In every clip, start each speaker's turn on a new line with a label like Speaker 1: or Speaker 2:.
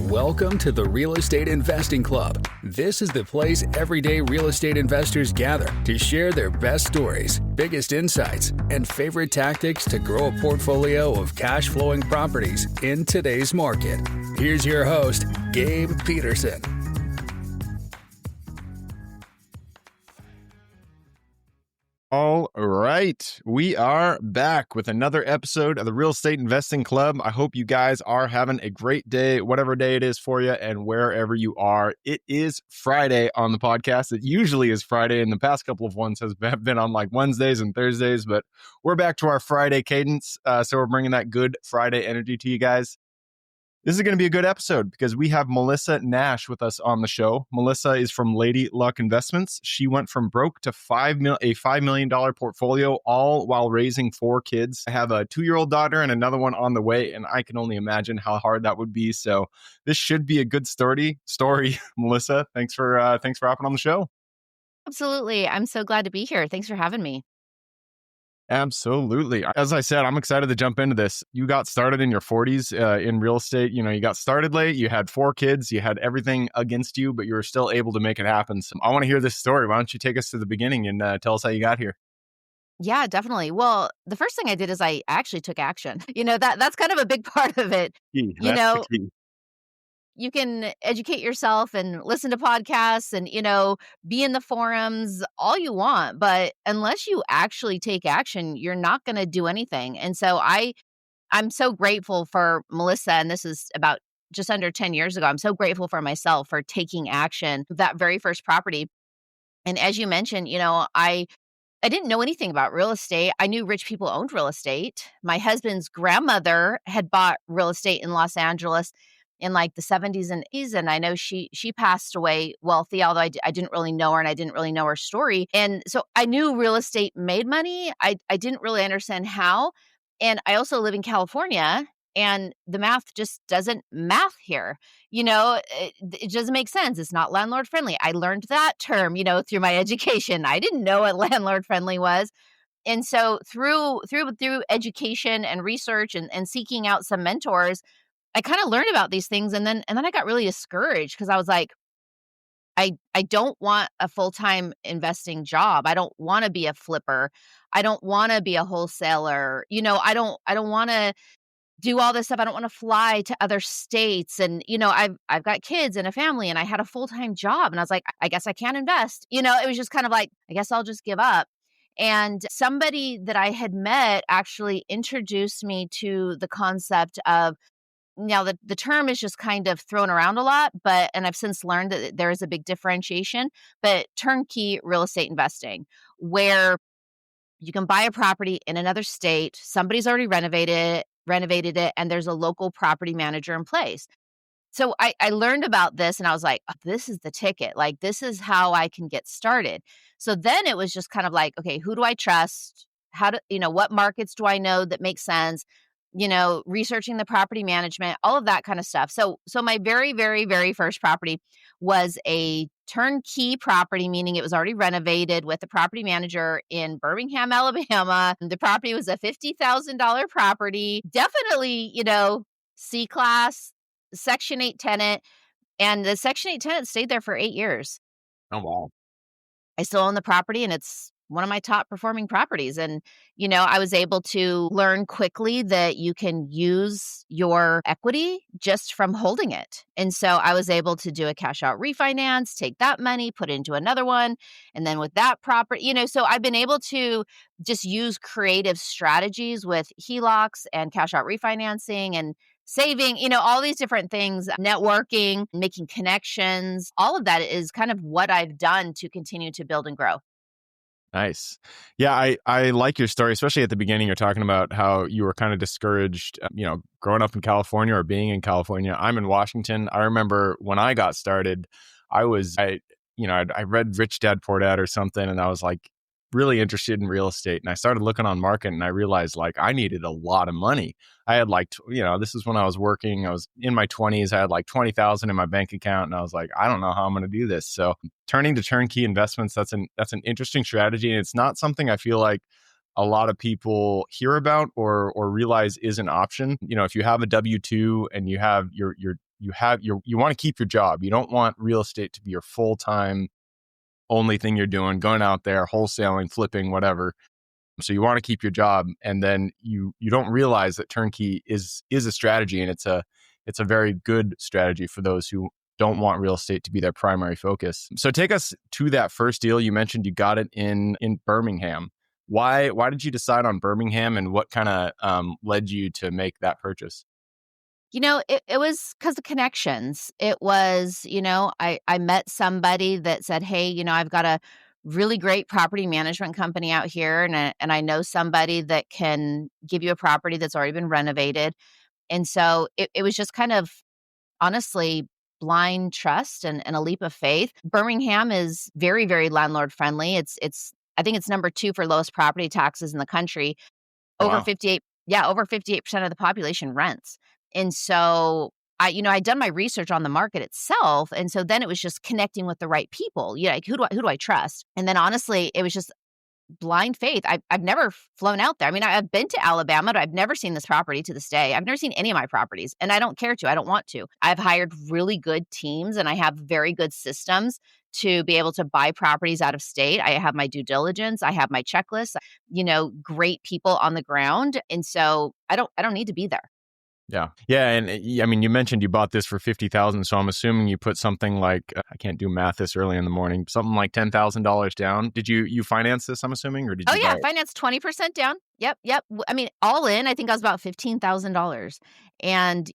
Speaker 1: Welcome to the Real Estate Investing Club. This is the place everyday real estate investors gather to share their best stories, biggest insights, and favorite tactics to grow a portfolio of cash-flowing properties in today's market. Here's your host, Gabe Peterson.
Speaker 2: All right, we are back with another episode of the Real Estate Investing Club. I hope you guys are having a great day, whatever day it is for you and wherever you are. It is Friday on the podcast. It usually is Friday, and the past couple of ones has been on like Wednesdays and Thursdays, but we're back to our Friday cadence. So we're bringing that good Friday energy to you guys. This is going to be a good episode because we have Melissa Nash with us on the show. Melissa is from Lady Luck Investments. She went from broke to a $5 million portfolio, all while raising 4 kids. I have a 2-year-old daughter and another one on the way, and I can only imagine how hard that would be. So this should be a good story. Melissa, thanks for hopping on the show.
Speaker 3: Absolutely. I'm so glad to be here. Thanks for having me.
Speaker 2: Absolutely. As I said, I'm excited to jump into this. You got started in your 40s in real estate. You know, you got started late, you had 4 kids, you had everything against you, but you were still able to make it happen. So I want to hear this story. Why don't you take us to the beginning and tell us how you got here?
Speaker 3: Yeah, definitely. Well, the first thing I did is I actually took action. That's kind of a big part of it.
Speaker 2: That's the key.
Speaker 3: You can educate yourself and listen to podcasts and, be in the forums all you want. But unless you actually take action, you're not going to do anything. And so I'm so grateful for Melissa. And this is about just under 10 years ago. I'm so grateful for myself for taking action that very first property. And as you mentioned, I didn't know anything about real estate. I knew rich people owned real estate. My husband's grandmother had bought real estate in Los Angeles in like the 70s and 80s. And I know she passed away wealthy, although I didn't really know her and I didn't really know her story. And so I knew real estate made money. I didn't really understand how. And I also live in California and the math just doesn't math here. It doesn't make sense. It's not landlord-friendly. I learned that term, through my education. I didn't know what landlord-friendly was. And so through education and research and seeking out some mentors, I kind of learned about these things. And then I got really discouraged because I was like, I don't want a full-time investing job. I don't want to be a flipper. I don't want to be a wholesaler. I don't want to do all this stuff. I don't want to fly to other states. And, I've got kids and a family and I had a full-time job. And I was like, I guess I can't invest. It was just kind of like, I guess I'll just give up. And somebody that I had met actually introduced me to the concept of, now the term is just kind of thrown around a lot, and I've since learned that there is a big differentiation, but turnkey real estate investing, where you can buy a property in another state, somebody's already renovated it, and there's a local property manager in place. So I learned about this and I was like, oh, this is the ticket. Like, this is how I can get started. So then it was just kind of like, okay, who do I trust? What markets do I know that make sense? Researching the property management, all of that kind of stuff. So my very, very, very first property was a turnkey property, meaning it was already renovated with a property manager in Birmingham, Alabama. The property was a $50,000 property, definitely, C-class, Section 8 tenant. And the Section 8 tenant stayed there for 8 years.
Speaker 2: Oh, wow.
Speaker 3: I still own the property and it's one of my top performing properties. And, I was able to learn quickly that you can use your equity just from holding it. And so I was able to do a cash out refinance, take that money, put it into another one. And then with that property, so I've been able to just use creative strategies with HELOCs and cash out refinancing and saving, all these different things, networking, making connections. All of that is kind of what I've done to continue to build and grow.
Speaker 2: Nice. Yeah, I like your story, especially at the beginning. You're talking about how you were kind of discouraged, growing up in California or being in California. I'm in Washington. I remember when I got started, I read Rich Dad Poor Dad or something, and I was like really interested in real estate. And I started looking on market and I realized like I needed a lot of money. I had like, this is when I was working. I was in my 20s. I had like 20,000 in my bank account. And I was like, I don't know how I'm going to do this. So turning to turnkey investments, that's an interesting strategy. And it's not something I feel like a lot of people hear about or realize is an option. If you have a W-2 and you have your you want to keep your job. You don't want real estate to be your full-time only thing you're doing, going out there, wholesaling, flipping, whatever. So you want to keep your job, and then you don't realize that turnkey is a strategy, and it's a very good strategy for those who don't want real estate to be their primary focus. So take us to that first deal. You mentioned you got it in Birmingham. Why did you decide on Birmingham, and what kind of led you to make that purchase?
Speaker 3: It was because of connections. It was, I met somebody that said, hey, I've got a really great property management company out here, and I know somebody that can give you a property that's already been renovated. And so it was just kind of honestly blind trust and a leap of faith. Birmingham is very, very landlord friendly. I think it's number 2 for lowest property taxes in the country. Over
Speaker 2: Wow.
Speaker 3: 58, yeah, over 58% of the population rents. And so I'd done my research on the market itself. And so then it was just connecting with the right people. Like who do I trust? And then honestly, it was just blind faith. I've never flown out there. I mean, I've been to Alabama, but I've never seen this property to this day. I've never seen any of my properties, and I don't care to. I don't want to. I've hired really good teams, and I have very good systems to be able to buy properties out of state. I have my due diligence. I have my checklist, great people on the ground. And so I don't need to be there.
Speaker 2: Yeah. Yeah. And I mean, you mentioned you bought this for $50,000. So I'm assuming you put something like, I can't do math this early in the morning, something like $10,000 down. Did you finance this, I'm assuming, or did you
Speaker 3: Oh, yeah.
Speaker 2: buy it?
Speaker 3: Finance 20% down. Yep. Yep. I mean, all in, I think I was about $15,000. And,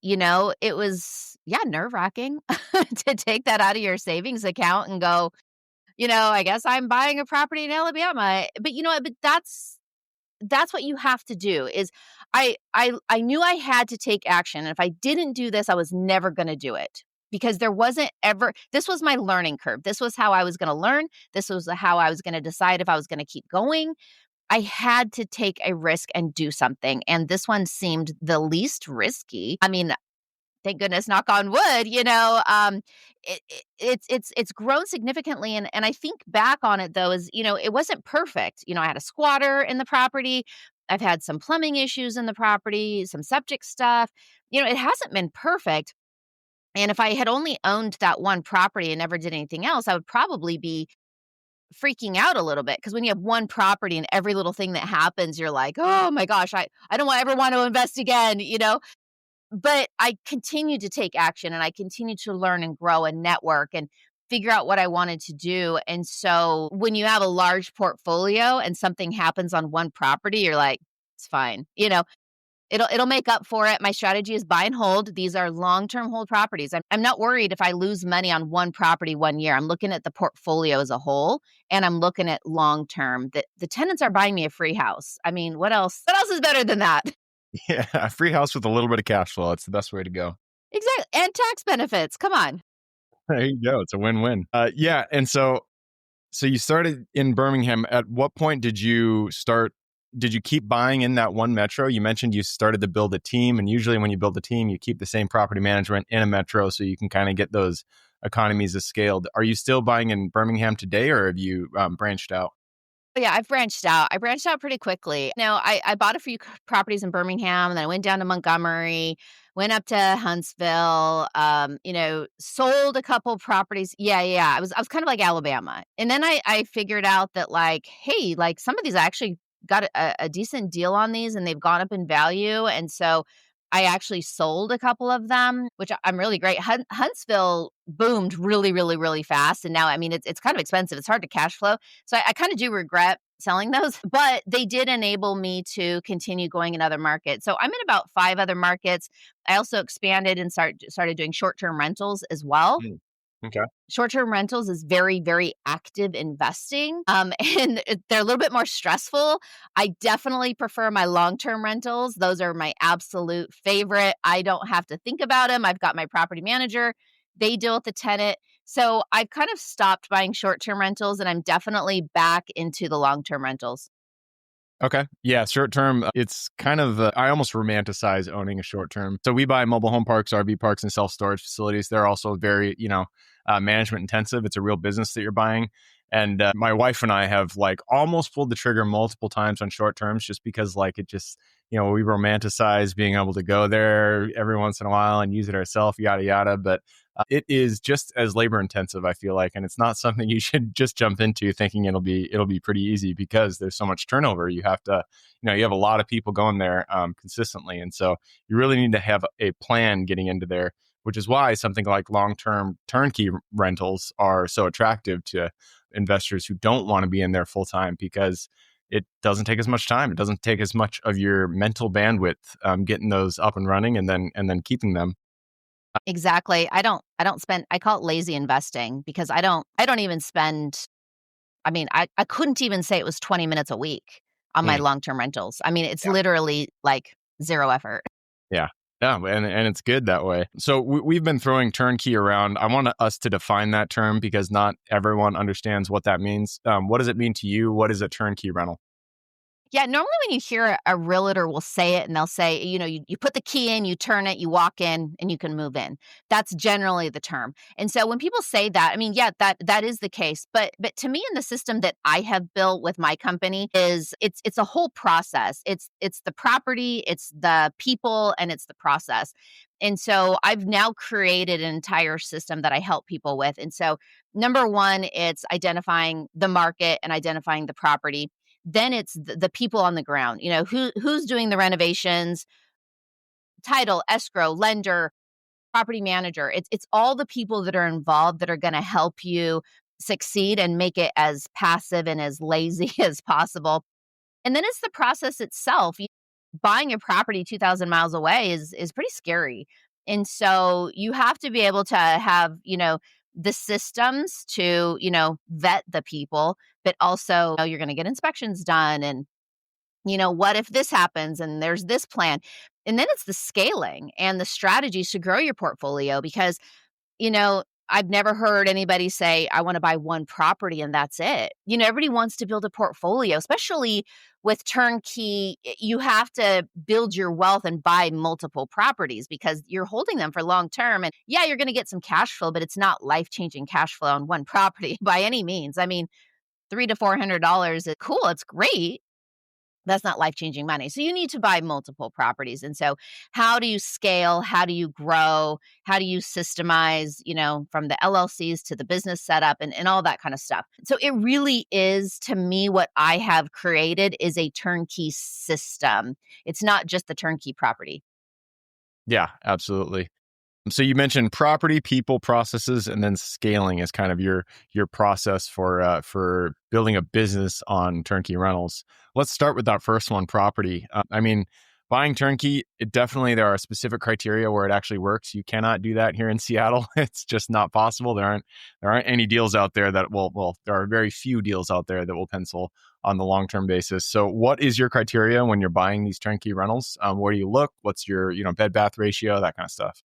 Speaker 3: it was, nerve wracking to take that out of your savings account and go, I guess I'm buying a property in Alabama. But but that's what you have to do is I knew I had to take action. And if I didn't do this, I was never going to do it because this was my learning curve. This was how I was going to learn. This was how I was going to decide if I was going to keep going. I had to take a risk and do something. And this one seemed the least risky. I mean, thank goodness, knock on wood, it's grown significantly. And I think back on it though, it wasn't perfect. I had a squatter in the property. I've had some plumbing issues in the property, some septic stuff. It hasn't been perfect. And if I had only owned that one property and never did anything else, I would probably be freaking out a little bit because when you have one property and every little thing that happens, you're like, oh my gosh, I don't ever want to invest again. But I continued to take action and I continued to learn and grow and network and figure out what I wanted to do. And so when you have a large portfolio and something happens on one property, you're like, it's fine. It'll make up for it. My strategy is buy and hold. These are long-term hold properties. I'm not worried if I lose money on one property one year. I'm looking at the portfolio as a whole, and I'm looking at long-term. The tenants are buying me a free house. I mean, what else? What else is better than that?
Speaker 2: Yeah. A free house with a little bit of cash flow. It's the best way to go.
Speaker 3: Exactly. And tax benefits. Come on.
Speaker 2: There you go. It's a win-win. Yeah. And so you started in Birmingham. At what point did you keep buying in that one metro? You mentioned you started to build a team, and usually when you build a team, you keep the same property management in a metro so you can kind of get those economies of scale. Are you still buying in Birmingham today, or have you branched out?
Speaker 3: Yeah, I've branched out. I branched out pretty quickly. I bought a few properties in Birmingham, and then I went down to Montgomery, went up to Huntsville, sold a couple properties. Yeah. I was kind of like Alabama. And then I figured out that hey, some of these I actually got a decent deal on these and they've gone up in value. And so I actually sold a couple of them, which I'm really great. Huntsville boomed really, really, really fast. And now, I mean, it's kind of expensive. It's hard to cash flow. So I kind of do regret selling those, but they did enable me to continue going in other markets. So I'm in about 5 other markets. I also expanded and started doing short-term rentals as well.
Speaker 2: Okay.
Speaker 3: Short-term rentals is very, very active investing, and they're a little bit more stressful. I definitely prefer my long-term rentals. Those are my absolute favorite. I don't have to think about them. I've got my property manager. They deal with the tenant. So I've kind of stopped buying short-term rentals, and I'm definitely back into the long-term rentals.
Speaker 2: Okay. Yeah. Short term, it's kind of, I almost romanticize owning a short term. So we buy mobile home parks, RV parks, and self-storage facilities. They're also very, management intensive. It's a real business that you're buying. And my wife and I have almost pulled the trigger multiple times on short terms just because we romanticize being able to go there every once in a while and use it ourselves, yada, yada. But it is just as labor intensive, I feel like. And it's not something you should just jump into thinking it'll be pretty easy, because there's so much turnover. You have to, you have a lot of people going there consistently. And so you really need to have a plan getting into there, which is why something like long-term turnkey rentals are so attractive to investors who don't want to be in there full time, because it doesn't take as much time. It doesn't take as much of your mental bandwidth getting those up and running and then keeping them.
Speaker 3: Exactly. I don't spend, I call it lazy investing, because I don't even spend, I couldn't even say it was 20 minutes a week on my
Speaker 2: Mm,
Speaker 3: long-term rentals. It's
Speaker 2: yeah.
Speaker 3: literally like zero effort.
Speaker 2: Yeah. Yeah, and it's good that way. So we've been throwing turnkey around. I want us to define that term, because not everyone understands what that means. What does it mean to you? What is a turnkey rental?
Speaker 3: Yeah, normally when you hear a realtor will say it, and they'll say, you put the key in, you turn it, you walk in, and you can move in. That's generally the term. And so when people say that, yeah, that is the case. But to me, in the system that I have built with my company, it's a whole process. It's the property, it's the people, and it's the process. And so I've now created an entire system that I help people with. And so number one, it's identifying the market and identifying the property. Then it's the people on the ground, who's doing the renovations, title, escrow, lender, property manager. It's all the people that are involved that are going to help you succeed and make it as passive and as lazy as possible. And then it's the process itself. Buying a property 2,000 miles away is pretty scary. And so you have to be able to have, the systems to, vet the people, but also you're going to get inspections done. And what if this happens and there's this plan? And then it's the scaling and the strategies to grow your portfolio, because, I've never heard anybody say, I want to buy one property and that's it. Everybody wants to build a portfolio, especially with turnkey. You have to build your wealth and buy multiple properties, because you're holding them for long term. And yeah, you're going to get some cash flow, but it's not life changing cash flow on one property by any means. $300 to $400 is cool. It's great. That's not life-changing money. So you need to buy multiple properties. And so how do you scale? How do you grow? How do you systemize, from the LLCs to the business setup and all that kind of stuff? So it really is, to me, what I have created is a turnkey system. It's not just the turnkey property.
Speaker 2: Yeah, absolutely. So you mentioned property, people, processes, and then scaling is kind of your process for building a business on turnkey rentals. Let's start with that first one, property. Buying turnkey, there are specific criteria where it actually works. You cannot do that here in Seattle. It's just not possible. There aren't any deals out there that there are very few deals out there that will pencil on the long-term basis. So what is your criteria when you're buying these turnkey rentals? Where do you look? What's your, bed bath ratio, that kind of stuff?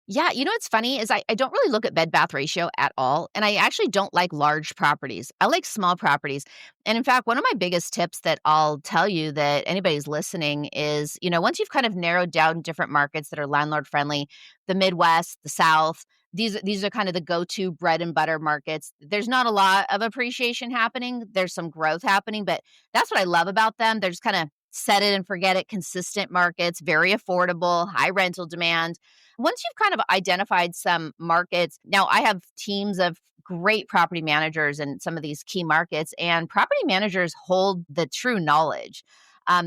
Speaker 3: Yeah, what's funny is I don't really look at bed bath ratio at all. And I actually don't like large properties. I like small properties. And in fact, one of my biggest tips that I'll tell you that anybody's listening is, once you've kind of narrowed down different markets that are landlord friendly, the Midwest, the South, these are kind of the go-to bread and butter markets. There's not a lot of appreciation happening. There's some growth happening, but that's what I love about them. They're just kind of set it and forget it, consistent markets, very affordable, high rental demand. Once you've kind of identified some markets, now I have teams of great property managers in some of these key markets, and property managers hold the true knowledge.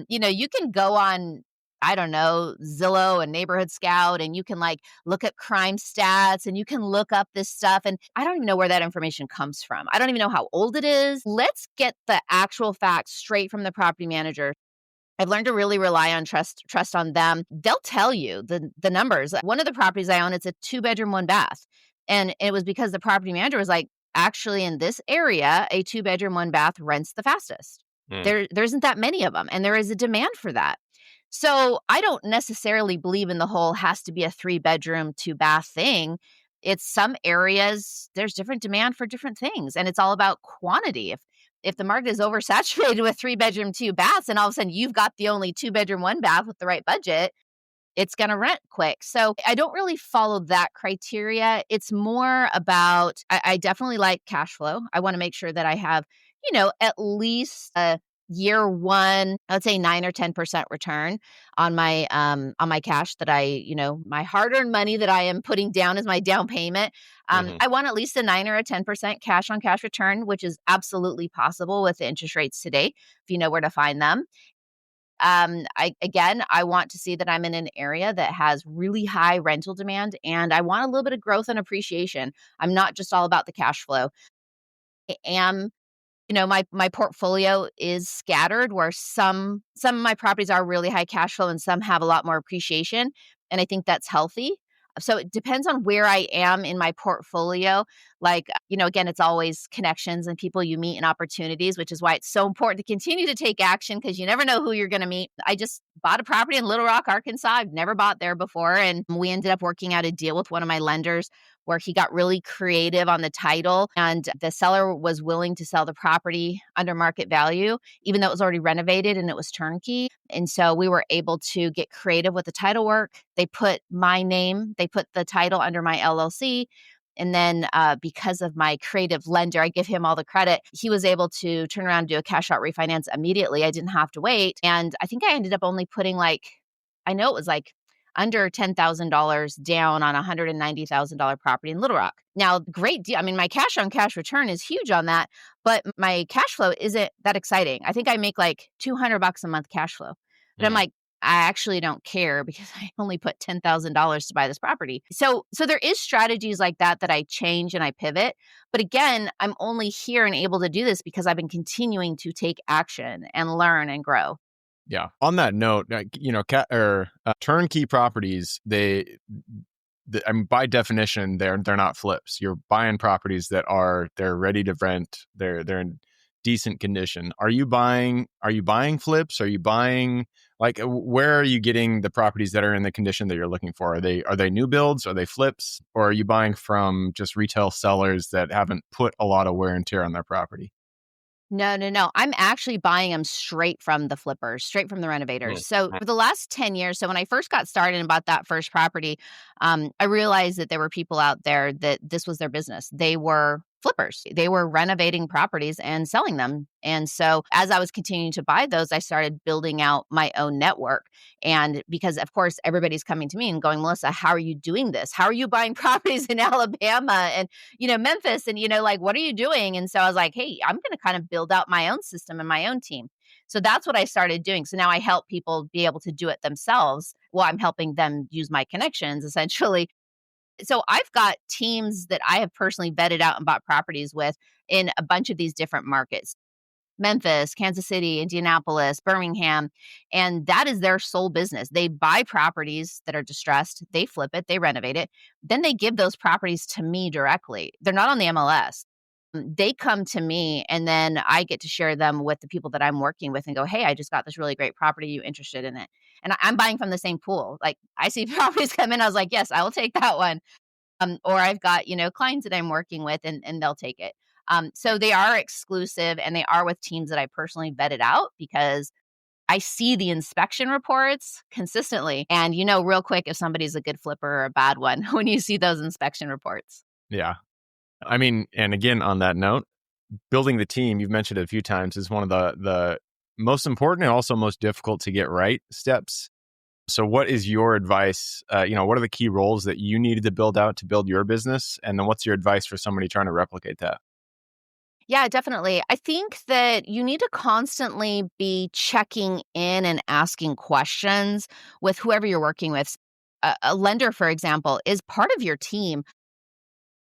Speaker 3: You can go on, I don't know, Zillow and Neighborhood Scout, and you can look at crime stats and you can look up this stuff. And I don't even know where that information comes from. I don't even know how old it is. Let's get the actual facts straight from the property manager. I've learned to really rely on trust on them. They'll tell you the numbers. One of the properties I own, it's a 2-bedroom, 1-bath. And it was because the property manager was like, actually in this area, a 2-bedroom, 1-bath rents the fastest.
Speaker 2: Mm.
Speaker 3: There isn't that many of them, and there is a demand for that. So I don't necessarily believe in the whole has to be a 3-bedroom, 2-bath thing. It's some areas, there's different demand for different things, and it's all about quantity. If the market is oversaturated with 3-bedroom, 2 baths, and all of a sudden you've got the only 2-bedroom, 1-bath with the right budget, it's going to rent quick. So I don't really follow that criteria. It's more about, I definitely like cash flow. I want to make sure that I have, at least year one, I would say 9 or 10% return on my cash that my hard-earned money that I am putting down as my down payment. I want at least a 9 or a 10% cash on cash return, which is absolutely possible with the interest rates today, if you know where to find them. I want to see that I'm in an area that has really high rental demand, and I want a little bit of growth and appreciation. I'm not just all about the cash flow. I am my portfolio is scattered where some of my properties are really high cash flow and some have a lot more appreciation, and I think that's healthy. So it depends on where I am in my portfolio. Like, again, it's always connections and people you meet and opportunities, which is why it's so important to continue to take action because you never know who you're going to meet. I just bought a property in Little Rock, Arkansas. I've never bought there before. And we ended up working out a deal with one of my lenders where he got really creative on the title and the seller was willing to sell the property under market value, even though it was already renovated and it was turnkey. And so we were able to get creative with the title work. They put my name, they put the title under my LLC. And then because of my creative lender, I give him all the credit. He was able to turn around and do a cash out refinance immediately. I didn't have to wait. And I think I ended up only putting I know it was under $10,000 down on a $190,000 property in Little Rock. Now, great deal. I mean, my cash on cash return is huge on that, but my cash flow isn't that exciting. I think I make $200 a month cash flow. But I'm I actually don't care because I only put $10,000 to buy this property. So there is strategies like that I change and I pivot. But again, I'm only here and able to do this because I've been continuing to take action and learn and grow.
Speaker 2: Yeah. On that note, turnkey properties, I mean, by definition, they're not flips. You're buying properties they're ready to rent. They're in decent condition. Are you buying flips? Are you buying where are you getting the properties that are in the condition that you're looking for? Are they new builds? Are they flips? Or are you buying from just retail sellers that haven't put a lot of wear and tear on their property?
Speaker 3: No. I'm actually buying them straight from the flippers, straight from the renovators. So for the last 10 years, so when I first got started and bought that first property, I realized that there were people out there that this was their business. They were flippers. They were renovating properties and selling them. And so as I was continuing to buy those, I started building out my own network. And because of course, everybody's coming to me and going, Melissa, how are you doing this? How are you buying properties in Alabama and, Memphis and, what are you doing? And so I was like, hey, I'm going to kind of build out my own system and my own team. So that's what I started doing. So now I help people be able to do it themselves. Well, I'm helping them use my connections essentially. So I've got teams that I have personally vetted out and bought properties with in a bunch of these different markets. Memphis, Kansas City, Indianapolis, Birmingham, and that is their sole business. They buy properties that are distressed, they flip it, they renovate it, then they give those properties to me directly. They're not on the MLS. They come to me and then I get to share them with the people that I'm working with and go, hey, I just got this really great property. You interested in it? And I'm buying from the same pool. Like I see properties come in, I was like, yes, I will take that one. Or I've got, clients that I'm working with and they'll take it. So they are exclusive and they are with teams that I personally vetted out because I see the inspection reports consistently. And real quick if somebody's a good flipper or a bad one when you see those inspection reports.
Speaker 2: Yeah. I mean, and again, on that note, building the team, you've mentioned it a few times, is one of the most important and also most difficult to get right steps. So what is your advice? What are the key roles that you needed to build out to build your business? And then what's your advice for somebody trying to replicate that?
Speaker 3: Yeah, definitely. I think that you need to constantly be checking in and asking questions with whoever you're working with. A lender, for example, is part of your team.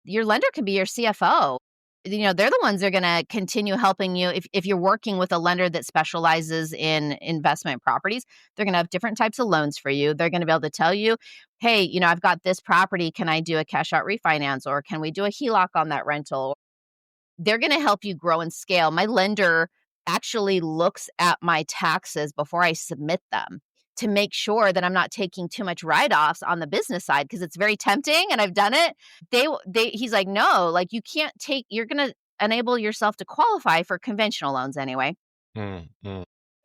Speaker 3: Your lender can be your CFO. They're the ones that are going to continue helping you. If you're working with a lender that specializes in investment properties, they're going to have different types of loans for you. They're going to be able to tell you, hey, I've got this property. Can I do a cash out refinance or can we do a HELOC on that rental? They're going to help you grow and scale. My lender actually looks at my taxes before I submit them to make sure that I'm not taking too much write-offs on the business side because it's very tempting and I've done it. He's like, no, you can't you're going to enable yourself to qualify for conventional loans anyway.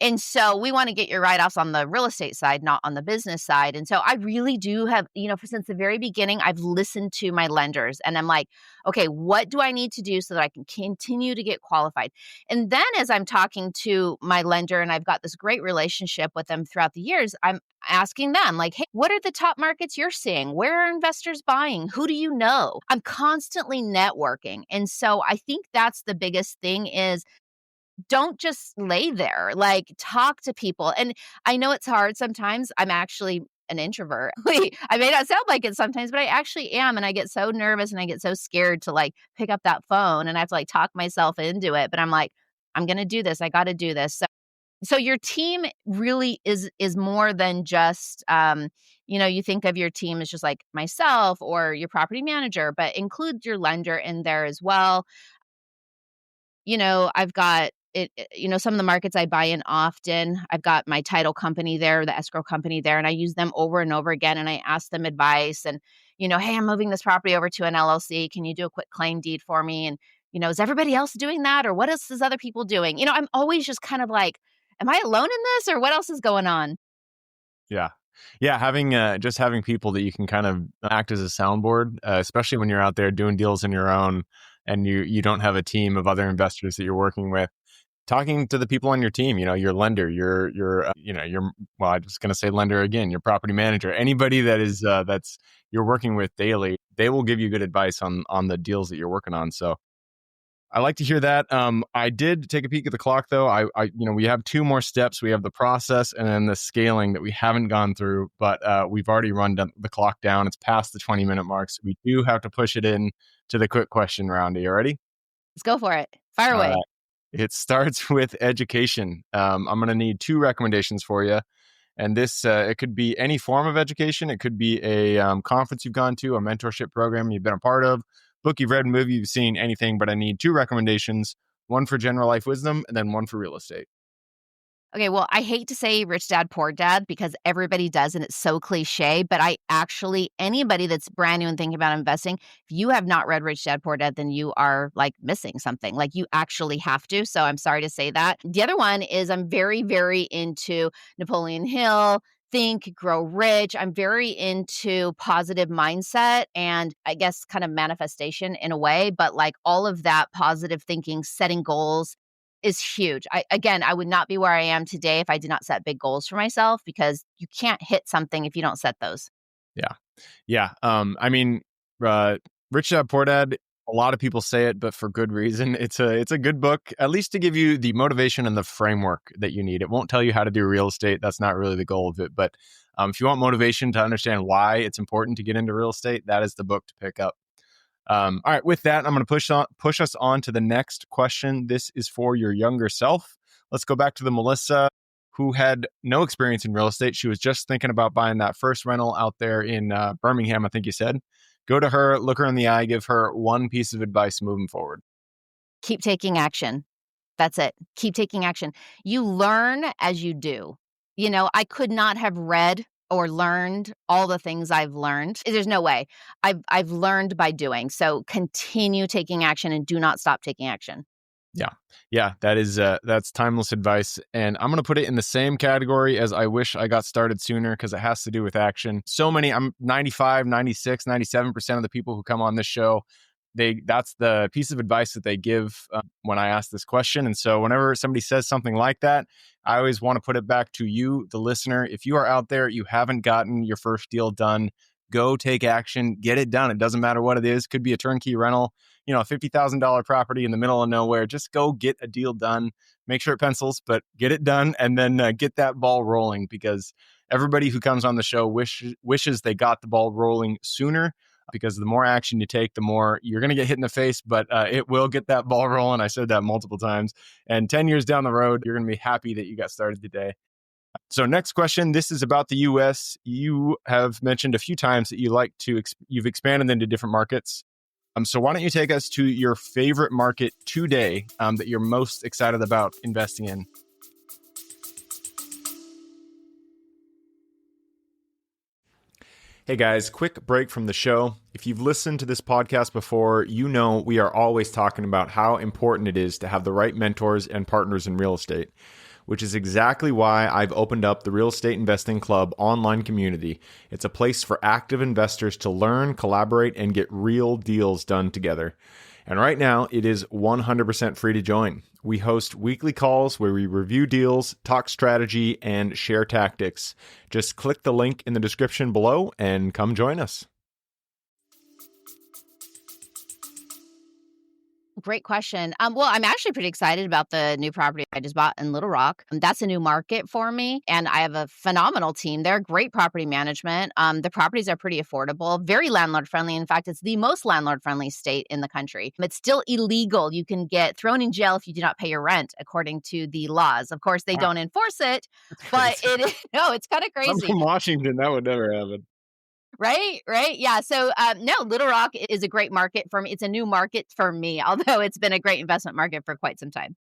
Speaker 3: And so we want to get your write-offs on the real estate side, not on the business side. And so I really do have, since the very beginning, I've listened to my lenders and I'm like, okay, what do I need to do so that I can continue to get qualified? And then as I'm talking to my lender and I've got this great relationship with them throughout the years, I'm asking them like, hey, what are the top markets you're seeing? Where are investors buying? Who do you know? I'm constantly networking. And so I think that's the biggest thing is don't just lay there, like talk to people. And I know it's hard sometimes. I'm actually an introvert. I may not sound like it sometimes, but I actually am. And I get so nervous and I get so scared to like pick up that phone and I have to like talk myself into it. But I'm like, I'm going to do this. I got to do this. So your team really is more than just, you think of your team as just like myself or your property manager, but include your lender in there as well. I've got some of the markets I buy in often, I've got my title company there, the escrow company there, and I use them over and over again. And I ask them advice and, hey, I'm moving this property over to an LLC. Can you do a quick claim deed for me? And, is everybody else doing that? Or what else is other people doing? I'm always just kind of like, am I alone in this or what else is going on?
Speaker 2: Yeah. Yeah, having people that you can kind of act as a soundboard, especially when you're out there doing deals on your own and you don't have a team of other investors that you're working with. Talking to the people on your team, your lender, well, I'm just going to say lender again, your property manager, anybody that is that's you're working with daily, they will give you good advice on the deals that you're working on. So I like to hear that. I did take a peek at the clock, though. We have two more steps. We have the process and then the scaling that we haven't gone through, but we've already run the clock down. It's past the 20-minute mark, so we do have to push it in to the quick question round. Are you ready?
Speaker 3: Let's go for it. Fire away.
Speaker 2: It starts with education. I'm going to need two recommendations for you. And this, it could be any form of education. It could be a conference you've gone to, a mentorship program you've been a part of, book you've read, movie you've seen, anything. But I need two recommendations, one for general life wisdom and then one for real estate.
Speaker 3: Okay, well, I hate to say Rich Dad, Poor Dad because everybody does and it's so cliche, but anybody that's brand new and thinking about investing, if you have not read Rich Dad, Poor Dad, then you are like missing something. Like you actually have to. So I'm sorry to say that. The other one is I'm very, very into Napoleon Hill, Think, Grow Rich. I'm very into positive mindset and I guess kind of manifestation in a way, but like all of that positive thinking, setting goals is huge. I would not be where I am today if I did not set big goals for myself because you can't hit something if you don't set those.
Speaker 2: Yeah. Yeah. Rich Dad, Poor Dad, a lot of people say it, but for good reason. It's a good book, at least to give you the motivation and the framework that you need. It won't tell you how to do real estate. That's not really the goal of it. But if you want motivation to understand why it's important to get into real estate, that is the book to pick up. All right, with that, I'm going to push us on to the next question. This is for your younger self. Let's go back to the Melissa who had no experience in real estate. She was just thinking about buying that first rental out there in Birmingham, I think you said. Go to her, look her in the eye, give her one piece of advice moving forward.
Speaker 3: Keep taking action. That's it. Keep taking action. You learn as you do. I could not have read or learned all the things I've learned. There's no way. I've learned by doing. So continue taking action and do not stop taking action.
Speaker 2: Yeah, that's timeless advice. And I'm going to put it in the same category as I wish I got started sooner because it has to do with action. I'm 95, 96, 97% of the people who come on this show, that's the piece of advice that they give when I ask this question. And so whenever somebody says something like that, I always want to put it back to you, the listener. If you are out there, you haven't gotten your first deal done, go take action, get it done. It doesn't matter what it is. Could be a turnkey rental, a $50,000 property in the middle of nowhere. Just go get a deal done. Make sure it pencils, but get it done and then get that ball rolling because everybody who comes on the show wishes they got the ball rolling sooner. Because the more action you take, the more you're going to get hit in the face, but it will get that ball rolling. I said that multiple times. And 10 years down the road, you're going to be happy that you got started today. So next question, this is about the U.S. You have mentioned a few times that you've expanded into different markets. So why don't you take us to your favorite market today that you're most excited about investing in? Hey guys, quick break from the show. If you've listened to this podcast before, you know we are always talking about how important it is to have the right mentors and partners in real estate. which is exactly why I've opened up the Real Estate Investing Club online community. It's a place for active investors to learn, collaborate, and get real deals done together. And right now, it is 100% free to join. We host weekly calls where we review deals, talk strategy, and share tactics. Just click the link in the description below and come join us.
Speaker 3: Great question. Well, I'm actually pretty excited about the new property I just bought in Little Rock. That's a new market for me, and I have a phenomenal team there. Great property management. The properties are pretty affordable, very landlord friendly. In fact, it's the most landlord friendly state in the country. It's still illegal. You can get thrown in jail if you do not pay your rent, according to the laws. Of course, they don't enforce it, but no, it's kind of
Speaker 2: I'm
Speaker 3: crazy.
Speaker 2: from Washington. That would never happen.
Speaker 3: Right, right. Yeah. So, no, Little Rock is a great market for me. It's a new market for me, although it's been a great investment market for quite some time.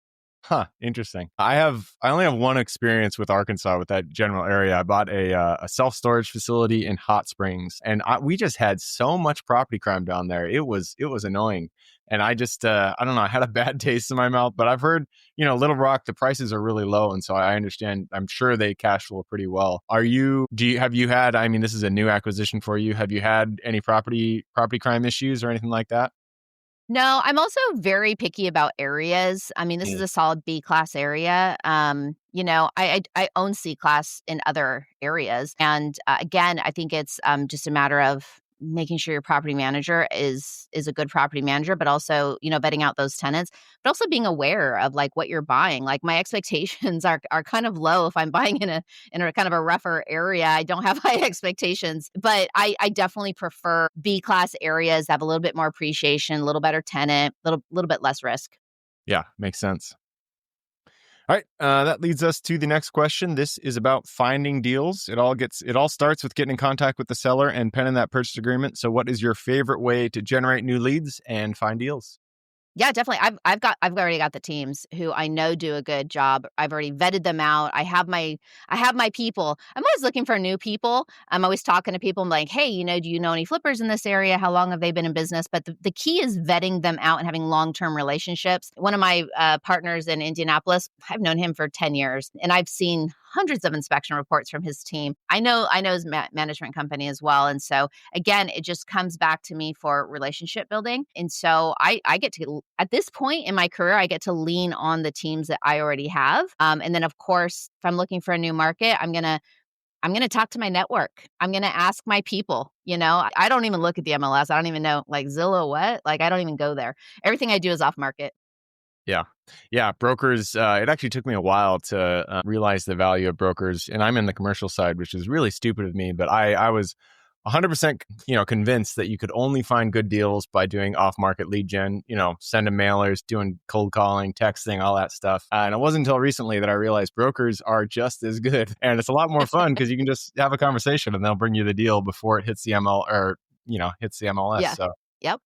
Speaker 2: Huh, interesting. I only have one experience with Arkansas with that general area. I bought a self-storage facility in Hot Springs, and we just had so much property crime down there. It was annoying. And I just I don't know, I had a bad taste in my mouth, but I've heard, Little Rock, the prices are really low, and so I understand. I'm sure they cash flow pretty well. Have you had, I mean, this is a new acquisition for you. Have you had any property crime issues or anything like that?
Speaker 3: No, I'm also very picky about areas. I mean, this is a solid B class area. I own C class in other areas, and again, I think it's just a matter of making sure your property manager is a good property manager, but also vetting out those tenants, but also being aware of like what you're buying. Like my expectations are kind of low if I'm buying in a kind of a rougher area. I don't have high expectations, but I definitely prefer B class areas that have a little bit more appreciation, a little better tenant, little bit less risk.
Speaker 2: Yeah, makes sense. All right, that leads us to the next question. This is about finding deals. It all starts with getting in contact with the seller and penning that purchase agreement. So, what is your favorite way to generate new leads and find deals?
Speaker 3: Yeah, definitely. I've already got the teams who I know do a good job. I've already vetted them out. I have my people. I'm always looking for new people. I'm always talking to people. I'm like, hey, do you know any flippers in this area? How long have they been in business? But the key is vetting them out and having long-term relationships. One of my partners in Indianapolis, I've known him for 10 years, and I've seen hundreds of inspection reports from his team. I know his management company as well. And so again, it just comes back to me for relationship building. And so I get to, at this point in my career, I get to lean on the teams that I already have. And then of course, if I'm looking for a new market, I'm going to talk to my network. I'm going to ask my people. I don't even look at the MLS. I don't even know, like Zillow, what? Like, I don't even go there. Everything I do is off market.
Speaker 2: Yeah. Yeah. Brokers, it actually took me a while to realize the value of brokers. And I'm in the commercial side, which is really stupid of me. But I was 100% convinced that you could only find good deals by doing off-market lead gen, sending mailers, doing cold calling, texting, all that stuff. And it wasn't until recently that I realized brokers are just as good. And it's a lot more fun because you can just have a conversation and they'll bring you the deal before it hits the hits the MLS.
Speaker 3: Yeah.
Speaker 2: So
Speaker 3: Yep.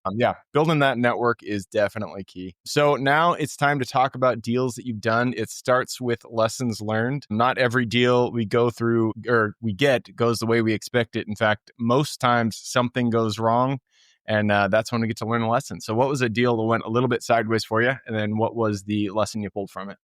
Speaker 2: Building that network is definitely key. So now it's time to talk about deals that you've done. It starts with lessons learned. Not every deal we go through or we get goes the way we expect it. In fact, most times something goes wrong, and that's when we get to learn a lesson. So what was a deal that went a little bit sideways for you? And then what was the lesson you pulled from it?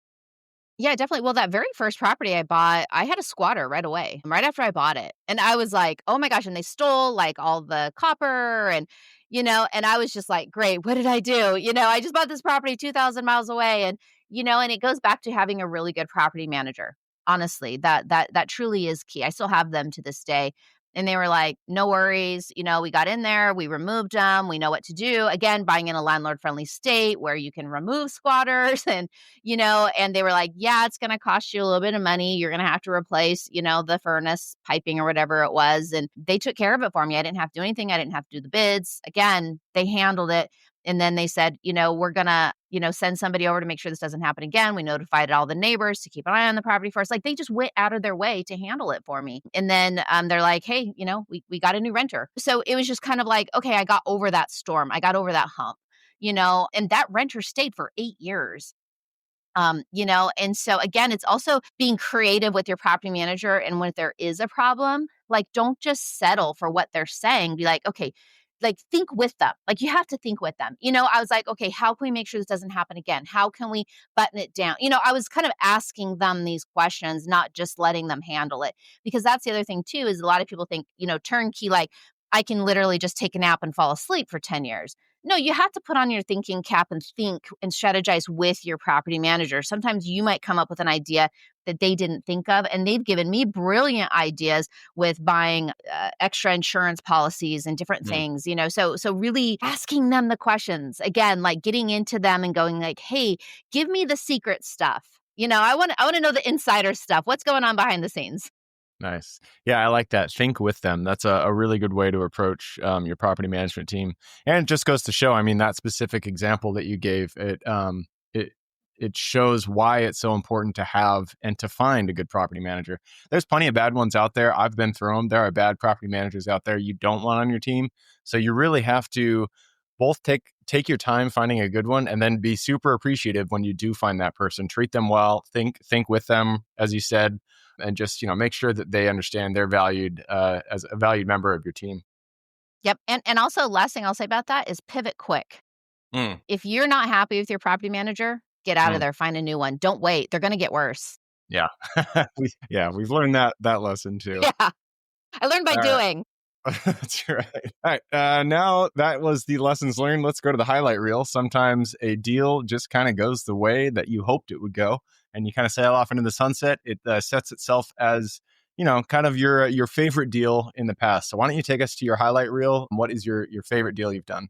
Speaker 3: Yeah, definitely. Well, that very first property I bought, I had a squatter right away, right after I bought it. And I was like, oh my gosh. And they stole like all the copper and I was just like, great, what did I do? I just bought this property 2,000 miles away. And it goes back to having a really good property manager. Honestly, that truly is key. I still have them to this day. And they were like, no worries. We got in there, we removed them. We know what to do. Again, buying in a landlord friendly state where you can remove squatters and they were like, yeah, it's going to cost you a little bit of money. You're going to have to replace, the furnace piping or whatever it was. And they took care of it for me. I didn't have to do anything. I didn't have to do the bids. Again, they handled it. And then they said, we're going to, send somebody over to make sure this doesn't happen again. We notified all the neighbors to keep an eye on the property for us. Like they just went out of their way to handle it for me. And then they're like, hey, we got a new renter. So it was just kind of like, okay, I got over that storm. I got over that hump, and that renter stayed for 8 years. And so again, it's also being creative with your property manager. And when there is a problem, like don't just settle for what they're saying. Be like, okay, like think with them. Like you have to think with them. I was like, okay, how can we make sure this doesn't happen again? How can we button it down? I was kind of asking them these questions, not just letting them handle it. Because that's the other thing too, is a lot of people think, turnkey, like I can literally just take a nap and fall asleep for 10 years. No, you have to put on your thinking cap and think and strategize with your property manager. Sometimes you might come up with an idea that they didn't think of, and they've given me brilliant ideas with buying extra insurance policies and different things, so really asking them the questions again, like getting into them and going like, hey, give me the secret stuff. I want to know the insider stuff. What's going on behind the scenes?
Speaker 2: Nice. Yeah, I like that. Think with them. That's a really good way to approach your property management team. And it just goes to show, I mean, that specific example that you gave, it shows why it's so important to have and to find a good property manager. There's plenty of bad ones out there. I've been through them. There are bad property managers out there you don't want on your team. So you really have to both take your time finding a good one and then be super appreciative when you do find that person. Treat them well, think with them, as you said, and just, make sure that they understand they're valued as a valued member of your team.
Speaker 3: Yep. And also, last thing I'll say about that is pivot quick. If you're not happy with your property manager, get out of there, find a new one. Don't wait. They're going to get worse.
Speaker 2: Yeah. We've learned that lesson too.
Speaker 3: Yeah. I learned by doing.
Speaker 2: That's right. All right. Now that was the lessons learned. Let's go to the highlight reel. Sometimes a deal just kind of goes the way that you hoped it would go, and you kind of sail off into the sunset. It sets itself as, kind of your favorite deal in the past. So why don't you take us to your highlight reel? What is your favorite deal you've done?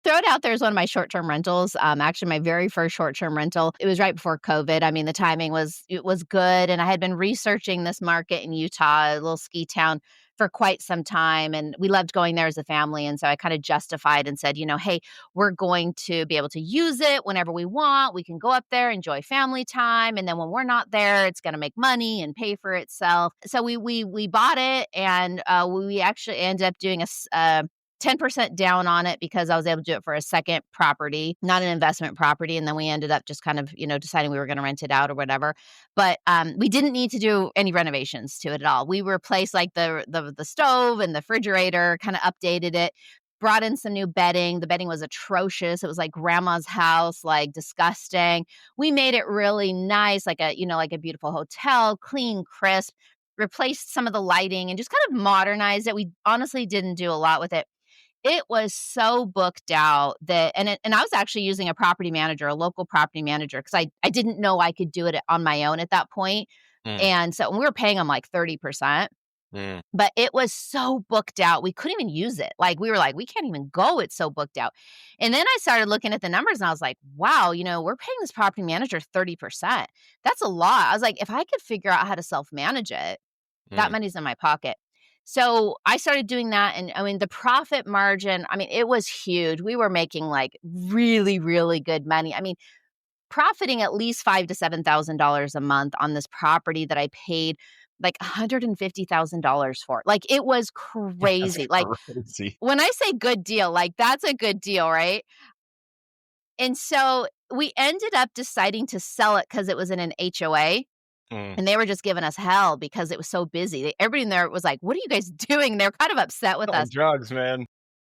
Speaker 3: Throw it out there as one of my short-term rentals. Actually, my very first short-term rental. It was right before COVID. I mean, the timing was good, and I had been researching this market in Utah, a little ski town, for quite some time, and we loved going there as a family. And so I kind of justified and said, hey, we're going to be able to use it whenever we want. We can go up there, enjoy family time, and then when we're not there, it's going to make money and pay for itself. So we bought it, and we actually ended up doing a 10% down on it because I was able to do it for a second property, not an investment property. And then we ended up just kind of, deciding we were going to rent it out or whatever. But we didn't need to do any renovations to it at all. We replaced like the stove and the refrigerator, kind of updated it, brought in some new bedding. The bedding was atrocious. It was like grandma's house, like disgusting. We made it really nice, like a beautiful hotel, clean, crisp, replaced some of the lighting and just kind of modernized it. We honestly didn't do a lot with it. It was so booked out that, and I was actually using a property manager, a local property manager, because I didn't know I could do it on my own at that point. And so we were paying them like 30%, but it was so booked out. We couldn't even use it. Like we were like, we can't even go. It's so booked out. And then I started looking at the numbers and I was like, wow, we're paying this property manager 30%. That's a lot. I was like, if I could figure out how to self-manage it, that money's in my pocket. So I started doing that. And I mean, the profit margin, it was huge. We were making like really, really good money. Profiting at least $5,000 to $7,000 a month on this property that I paid like $150,000 for. Like it was crazy. Like
Speaker 2: crazy.
Speaker 3: When I say good deal, like that's a good deal, right? And so we ended up deciding to sell it because it was in an HOA. And they were just giving us hell because it was so busy. Everybody in there was like, what are you guys doing? They're kind of upset with us.
Speaker 2: Drugs, man.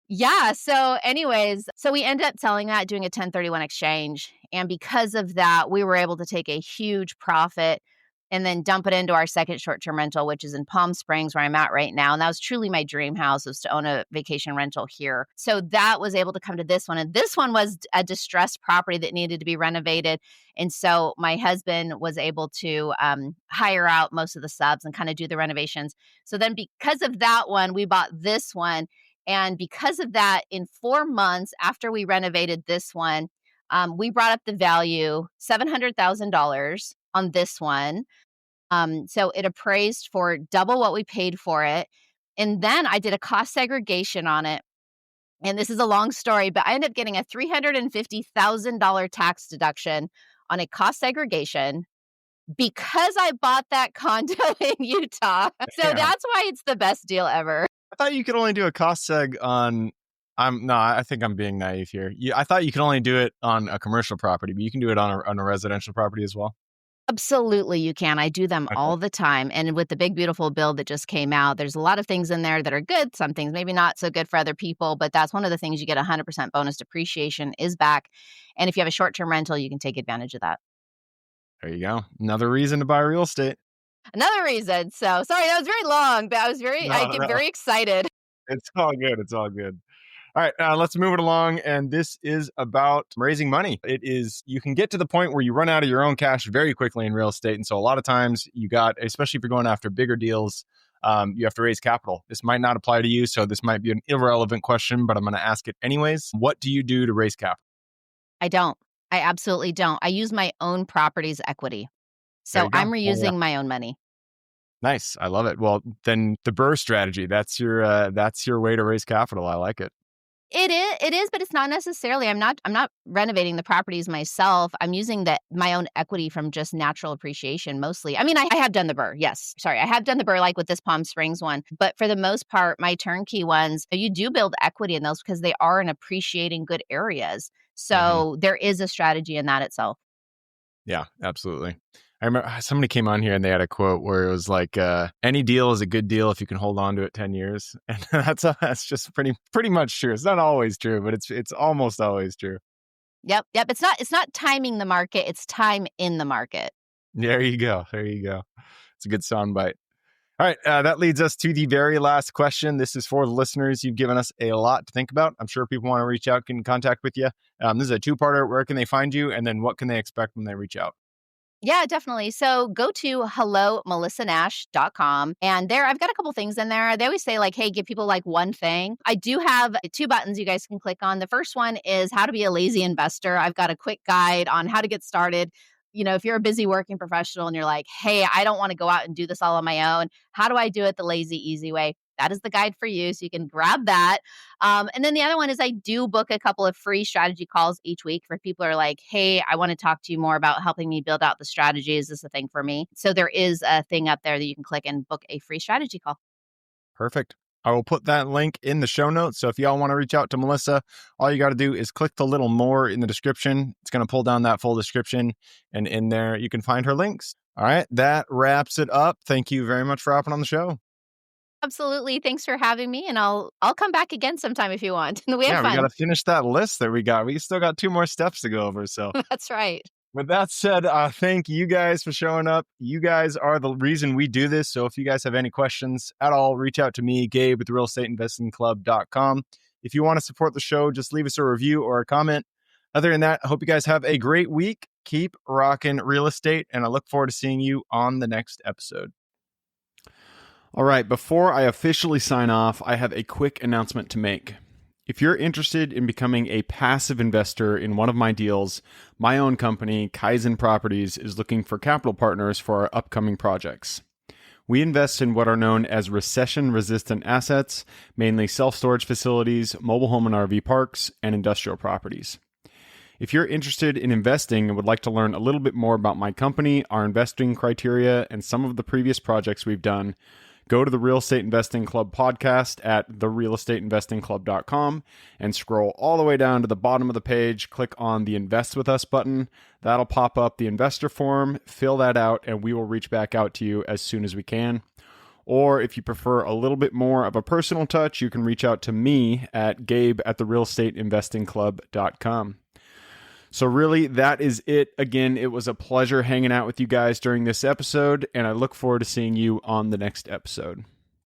Speaker 3: Yeah. So anyways, we ended up selling that, doing a 1031 exchange. And because of that, we were able to take a huge profit and then dump it into our second short-term rental, which is in Palm Springs, where I'm at right now. And that was truly my dream house, was to own a vacation rental here. So that was able to come to this one. And this one was a distressed property that needed to be renovated. And so my husband was able to hire out most of the subs and kind of do the renovations. So then because of that one, we bought this one. And because of that, in 4 months after we renovated this one, we brought up the value $700,000 on this one. So it appraised for double what we paid for it. And then I did a cost segregation on it. And this is a long story, but I ended up getting a $350,000 tax deduction on a cost segregation because I bought that condo in Utah. So that's why it's the best deal ever.
Speaker 2: I thought you could only do a cost seg on... I think I'm being naive here. I thought you could only do it on a commercial property, but you can do it on a residential property as well.
Speaker 3: Absolutely, you can. I do them
Speaker 2: Okay.
Speaker 3: all the time. And with the big, beautiful bill that just came out, there's a lot of things in there that are good. Some things maybe not so good for other people, but that's one of the things you get 100% bonus depreciation is back. And if you have a short term rental, you can take advantage of that.
Speaker 2: There you go. Another reason to buy real estate.
Speaker 3: Another reason. So sorry, that was very long, but I
Speaker 2: No,
Speaker 3: get
Speaker 2: no,
Speaker 3: very excited.
Speaker 2: it's all good. It's all good. All right, let's move it along. And this is about raising money. It is, you can get to the point where you run out of your own cash very quickly in real estate. And so a lot of times you got, especially if you're going after bigger deals, you have to raise capital. This might not apply to you, so this might be an irrelevant question, but I'm going to ask it anyways. What do you do to raise capital?
Speaker 3: I don't. I absolutely don't. I use my own property's equity.
Speaker 2: There
Speaker 3: So
Speaker 2: you go.
Speaker 3: I'm
Speaker 2: Oh, yeah.
Speaker 3: reusing my own money.
Speaker 2: Nice. I love it. Well, then the Burr strategy, that's your way to raise capital. I like it.
Speaker 3: It is, but it's not necessarily. I'm not renovating the properties myself. I'm using my own equity from just natural appreciation mostly. I mean, I have done the Burr. Yes. Sorry. I have done the Burr like with this Palm Springs one. But for the most part, my turnkey ones, you do build equity in those because they are in appreciating good areas.
Speaker 2: Mhm.
Speaker 3: So there is a strategy in that itself.
Speaker 2: Yeah, absolutely. I remember somebody came on here and they had a quote where it was like, any deal is a good deal if you can hold on to it 10 years. And that's just pretty much true. It's not always true, but it's almost always true.
Speaker 3: Yep. Yep. It's not timing the market, it's time in the market.
Speaker 2: There you go. There you go. It's a good soundbite. All right. That leads us to the very last question. This is for the listeners. You've given us a lot to think about. I'm sure people want to reach out, get in contact with you. This is a two-parter. Where can they find you? And then what can they expect when they reach out?
Speaker 3: Yeah, definitely. So go to hellomelissanash.com. And there, I've got a couple things in there. They always say, like, hey, give people like one thing. I do have two buttons you guys can click on. The first one is how to be a lazy investor. I've got a quick guide on how to get started. If you're a busy working professional and you're like, hey, I don't want to go out and do this all on my own. How do I do it the lazy, easy way? That is the guide for you. So you can grab that. And then the other one is I do book a couple of free strategy calls each week for people who are like, hey, I want to talk to you more about helping me build out the strategy. Is this a thing for me? So there is a thing up there that you can click and book a free strategy call.
Speaker 2: Perfect. I will put that link in the show notes. So if y'all want to reach out to Melissa, all you got to do is click the little more in the description. It's going to pull down that full description. And in there, you can find her links. All right. That wraps it up. Thank you very much for hopping on the show.
Speaker 3: Absolutely. Thanks for having me. And I'll come back again sometime if you want. We had
Speaker 2: Yeah, we got
Speaker 3: fun.
Speaker 2: to finish that list that we got. We still got 2 more steps to go over. So
Speaker 3: That's right.
Speaker 2: with that said, thank you guys for showing up. You guys are the reason we do this. So if you guys have any questions at all, reach out to me, Gabe with realestateinvestingclub.com. If you want to support the show, just leave us a review or a comment. Other than that, I hope you guys have a great week. Keep rocking real estate, and I look forward to seeing you on the next episode. All right, before I officially sign off, I have a quick announcement to make. If you're interested in becoming a passive investor in one of my deals, my own company, Kaizen Properties, is looking for capital partners for our upcoming projects. We invest in what are known as recession-resistant assets, mainly self-storage facilities, mobile home and RV parks, and industrial properties. If you're interested in investing and would like to learn a little bit more about my company, our investing criteria, and some of the previous projects we've done, go to the Real Estate Investing Club podcast at therealestateinvestingclub.com and scroll all the way down to the bottom of the page. Click on the Invest With Us button. That'll pop up the investor form. Fill that out, and we will reach back out to you as soon as we can. Or if you prefer a little bit more of a personal touch, you can reach out to me at gabe@therealestateinvestingclub.com. So really, that is it. Again, it was a pleasure hanging out with you guys during this episode, and I look forward to seeing you on the next episode.